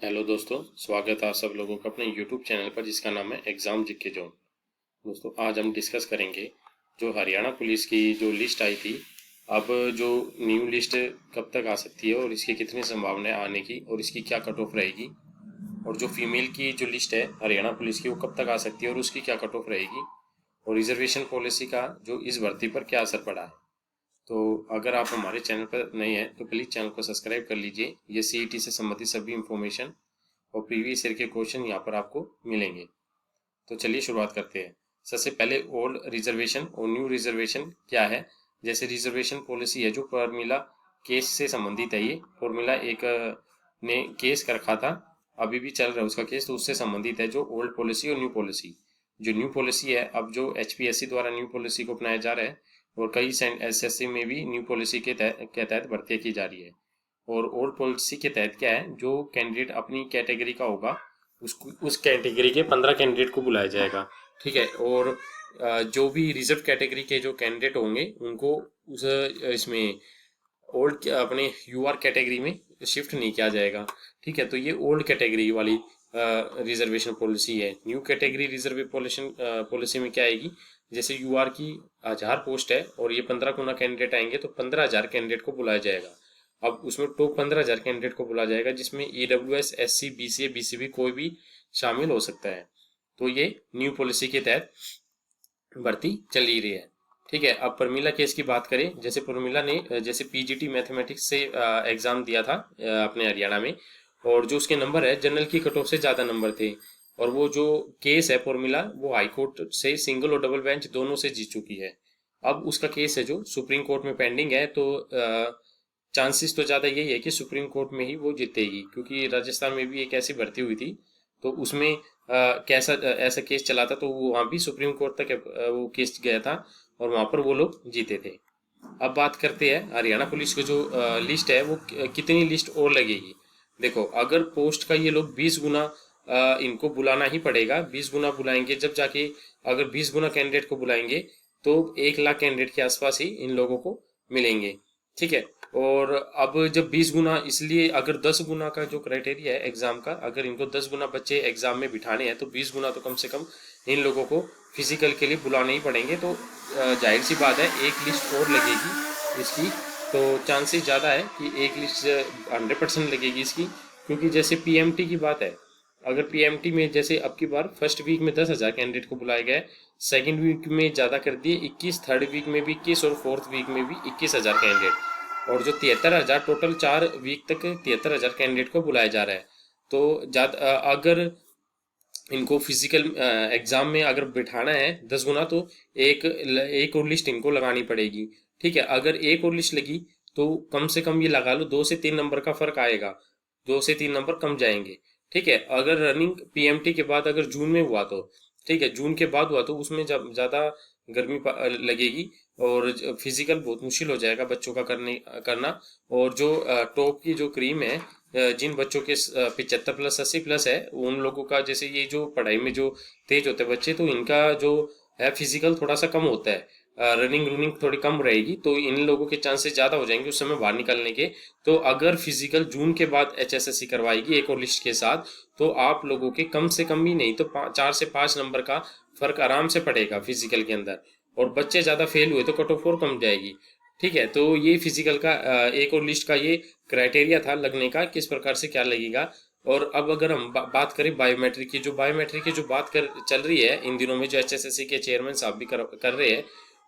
Hello दोस्तों, स्वागत है आप सब लोगों का अपने यूट्यूब चैनल पर जिसका नाम है एग्ज़ाम जीके जोन। दोस्तों आज हम डिस्कस करेंगे जो हरियाणा पुलिस की जो लिस्ट आई थी। अब जो न्यू लिस्ट कब तक आ सकती है और इसकी कितनी संभावना है आने की और इसकी क्या कट ऑफ रहेगी, और जो फीमेल की जो लिस्ट है हरियाणा पुलिस की वो कब तक आ सकती है और उसकी क्या कट ऑफ रहेगी, और रिजर्वेशन पॉलिसी का जो इस भर्ती पर क्या असर पड़ा है। तो अगर आप हमारे चैनल पर नए हैं तो प्लीज़ चैनल को सब्सक्राइब कर लीजिए। ये सीईटी से संबंधित सभी इंफॉर्मेशन और प्रीवियस ईयर के क्वेश्चन यहाँ पर आपको मिलेंगे। तो चलिए शुरुआत करते हैं। सबसे पहले ओल्ड रिजर्वेशन और न्यू रिजर्वेशन क्या है। जैसे रिजर्वेशन पॉलिसी है जो फॉर्मूला केस से संबंधित है। ये फॉर्मूला एक ने केस कर रखा था, अभी भी चल रहा है उसका केस, तो उससे संबंधित है जो ओल्ड पॉलिसी और न्यू पॉलिसी। जो न्यू पॉलिसी है, अब जो एचपीएससी द्वारा न्यू पॉलिसी को अपनाया जा रहा है और कई एसएससी में भी न्यू पॉलिसी के तहत भर्तियाँ की जा रही है। और ओल्ड पॉलिसी के तहत क्या है, जो कैंडिडेट अपनी कैटेगरी का होगा उसको उस कैटेगरी के 15 कैंडिडेट को बुलाया जाएगा। ठीक है। और जो भी रिजर्व कैटेगरी के जो कैंडिडेट होंगे उनको उस इसमें ओल्ड अपने यूआर कैटेगरी में शिफ्ट नहीं किया जाएगा। ठीक है। तो ये ओल्ड कैटेगरी वाली रिजर्वेशन पॉलिसी है। न्यू कैटेगरी रिजर्वेशन पॉलिसी में क्या आएगी, जैसे यूआर की 1000 पोस्ट है और ये 15 गुना कैंडिडेट आएंगे तो 15,000 कैंडिडेट को बुलाया जाएगा। अब उसमें टॉप 15,000 कैंडिडेट को बुलाया जाएगा जिसमें ईडब्ल्यूएस, एससी, बीसीए, बीसीबी कोई भी शामिल हो सकता है। तो ये न्यू पॉलिसी के तहत भर्ती चल ही रही है। ठीक है। अब प्रमिला केस की बात करें, जैसे प्रमिला ने जैसे पीजीटी मैथमेटिक्स से एग्जाम दिया था अपने हरियाणा में, और जो उसके नंबर है जनरल की कट ऑफ से ज़्यादा नंबर थे, और वो जो केस है प्रमिला वो हाई कोर्ट से सिंगल और डबल बेंच दोनों से जीत चुकी है। अब उसका केस है जो सुप्रीम कोर्ट में पेंडिंग है, तो चांसेस तो ज़्यादा यही है कि सुप्रीम कोर्ट में ही वो जीतेगी, क्योंकि राजस्थान में भी एक ऐसी भर्ती हुई थी तो उसमें कैसा ऐसा केस चला था, तो वो वहाँ भी सुप्रीम कोर्ट तक वो केस गया था और वहाँ पर वो लोग जीते थे। अब बात करते हैं हरियाणा पुलिस की जो लिस्ट है वो कितनी लिस्ट और लगेगी। देखो, अगर पोस्ट का ये लोग 20 गुना इनको बुलाना ही पड़ेगा, 20 गुना बुलाएंगे जब जाके, अगर 20 गुना कैंडिडेट को बुलाएंगे तो 1 लाख कैंडिडेट के आसपास ही इन लोगों को मिलेंगे। ठीक है। और अब जब 20 गुना, इसलिए अगर 10 गुना का जो क्राइटेरिया है एग्जाम का, अगर इनको 10 गुना बच्चे एग्जाम में बिठाने हैं तो 20 गुना तो कम से कम इन लोगों को फिजिकल के लिए बुलाने ही पड़ेंगे। तो जाहिर सी बात है एक लिस्ट और लगेगी इसकी, तो चांसेस ज़्यादा है कि एक लिस्ट 100% लगेगी इसकी। क्योंकि जैसे पीएमटी की बात है, अगर पीएमटी में जैसे अब की बार फर्स्ट वीक में 10,000 कैंडिडेट को बुलाया गया है, सेकेंड वीक में ज़्यादा कर दिए 21, थर्ड वीक में भी 21 और फोर्थ वीक में भी 21,000 कैंडिडेट, और जो 73,000 टोटल 4 वीक तक 73,000 कैंडिडेट को बुलाया जा रहा है। तो अगर इनको फिजिकल एग्जाम में अगर बिठाना है 10 गुना, तो एक और लिस्ट इनको लगानी पड़ेगी। ठीक है। अगर एक और लिस्ट लगी तो कम से कम ये लगा लो 2 से 3 नंबर का फर्क आएगा, 2 से 3 नंबर कम जाएंगे। ठीक है। अगर रनिंग पीएमटी के बाद अगर जून में हुआ तो ठीक है, जून के बाद हुआ तो उसमें जब ज़्यादा गर्मी लगेगी और फिजिकल बहुत मुश्किल हो जाएगा बच्चों का करना। और जो टॉप की जो क्रीम है, जिन बच्चों के 75+, 80+ है, उन लोगों का, जैसे ये जो पढ़ाई में जो तेज होते हैं बच्चे, तो इनका जो है फिजिकल थोड़ा सा कम होता है, रनिंग रूनिंग थोड़ी कम रहेगी, तो इन लोगों के चांसेस ज़्यादा हो जाएंगे उस समय बाहर निकलने के। तो अगर फिजिकल जून के बाद एचएसएससी करवाएगी एक और लिस्ट के साथ, तो आप लोगों के कम से कम भी नहीं तो 4 से 5 नंबर का फर्क आराम से पड़ेगा फिजिकल के अंदर, और बच्चे ज़्यादा फेल हुए तो कट ऑफ और कम जाएगी। ठीक है। तो ये फिजिकल का एक और लिस्ट का ये क्राइटेरिया था लगने का, किस प्रकार से क्या लगेगा। और अब अगर हम बात करें बायोमेट्रिक की, जो बायोमेट्रिक की जो बात कर चल रही है इन दिनों में, जो एचएसएससी के चेयरमैन साहब भी कर रहे हैं,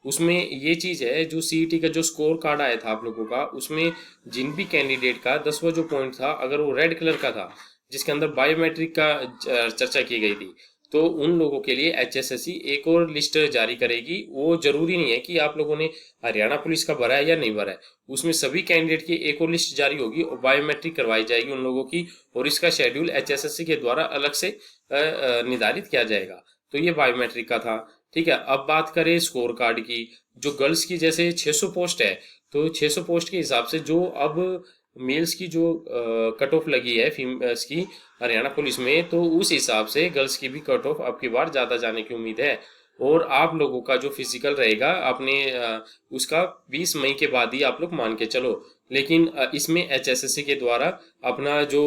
उसमें ये चीज़ है, जो सीईटी का जो स्कोर कार्ड आया था आप लोगों का, उसमें जिन भी कैंडिडेट का 10वां जो पॉइंट था अगर वो रेड कलर का था, जिसके अंदर बायोमेट्रिक का चर्चा की गई थी, तो उन लोगों के लिए एचएसएससी एक और लिस्ट जारी करेगी। वो जरूरी नहीं है कि आप लोगों ने हरियाणा पुलिस का भरा है या नहीं भरा है, उसमें सभी कैंडिडेट की एक और लिस्ट जारी होगी और बायोमेट्रिक करवाई जाएगी उन लोगों की, और इसका शेड्यूल एचएसएससी के द्वारा अलग से निर्धारित किया जाएगा। तो ये बायोमेट्रिक का था। ठीक है। अब बात करें स्कोर कार्ड की, जो गर्ल्स की जैसे 600 पोस्ट है, तो 600 पोस्ट के हिसाब से जो अब मेल्स की जो कट ऑफ लगी है फीमेल्स की हरियाणा पुलिस में, तो उस हिसाब से गर्ल्स की भी कट ऑफ अब की बार ज़्यादा जाने की उम्मीद है। और आप लोगों का जो फिजिकल रहेगा अपने उसका 20 मई के बाद ही आप लोग मान के चलो। लेकिन इसमें एचएसएससी के द्वारा अपना जो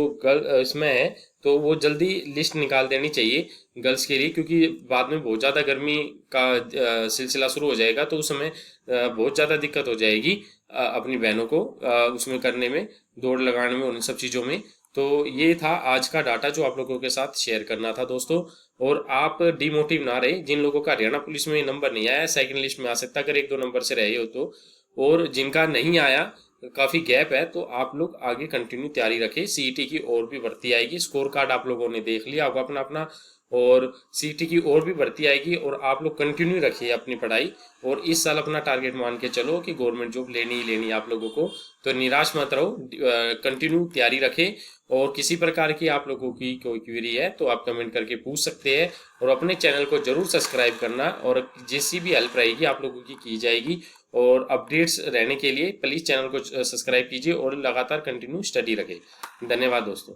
इसमें है तो वो जल्दी लिस्ट निकाल देनी चाहिए गर्ल्स के लिए, क्योंकि बाद में बहुत ज़्यादा गर्मी का सिलसिला शुरू हो जाएगा, तो उस समय बहुत ज़्यादा दिक्कत हो जाएगी अपनी बहनों को उसमें करने में, दौड़ लगाने में, उन सब चीज़ों में। तो ये था आज का डाटा जो आप लोगों के साथ शेयर करना था दोस्तों। और आप डिमोटिव ना रहे, जिन लोगों का हरियाणा पुलिस में नंबर नहीं आया सेकंड लिस्ट में आ सकता अगर 1-2 नंबर से रहे हो तो, और जिनका नहीं आया काफ़ी गैप है तो आप लोग आगे कंटिन्यू तैयारी रखें। सीईटी की और भी भर्ती आएगी, स्कोर कार्ड आप लोगों ने देख लिया होगा अपना अपना, और सीईटी की और भी भर्ती आएगी और आप लोग कंटिन्यू रखिए अपनी पढ़ाई। और इस साल अपना टारगेट मान के चलो कि गवर्नमेंट जॉब लेनी ही लेनी है आप लोगों को। तो निराश मत रहो, कंटिन्यू तैयारी रखें। और किसी प्रकार की आप लोगों की कोई क्वेरी है तो आप कमेंट करके पूछ सकते हैं, और अपने चैनल को जरूर सब्सक्राइब करना, और जिसकी भी हेल्प रहेगी आप लोगों की जाएगी। और अपडेट्स रहने के लिए प्लीज़ चैनल को सब्सक्राइब कीजिए और लगातार कंटिन्यू स्टडी रखें। धन्यवाद दोस्तों।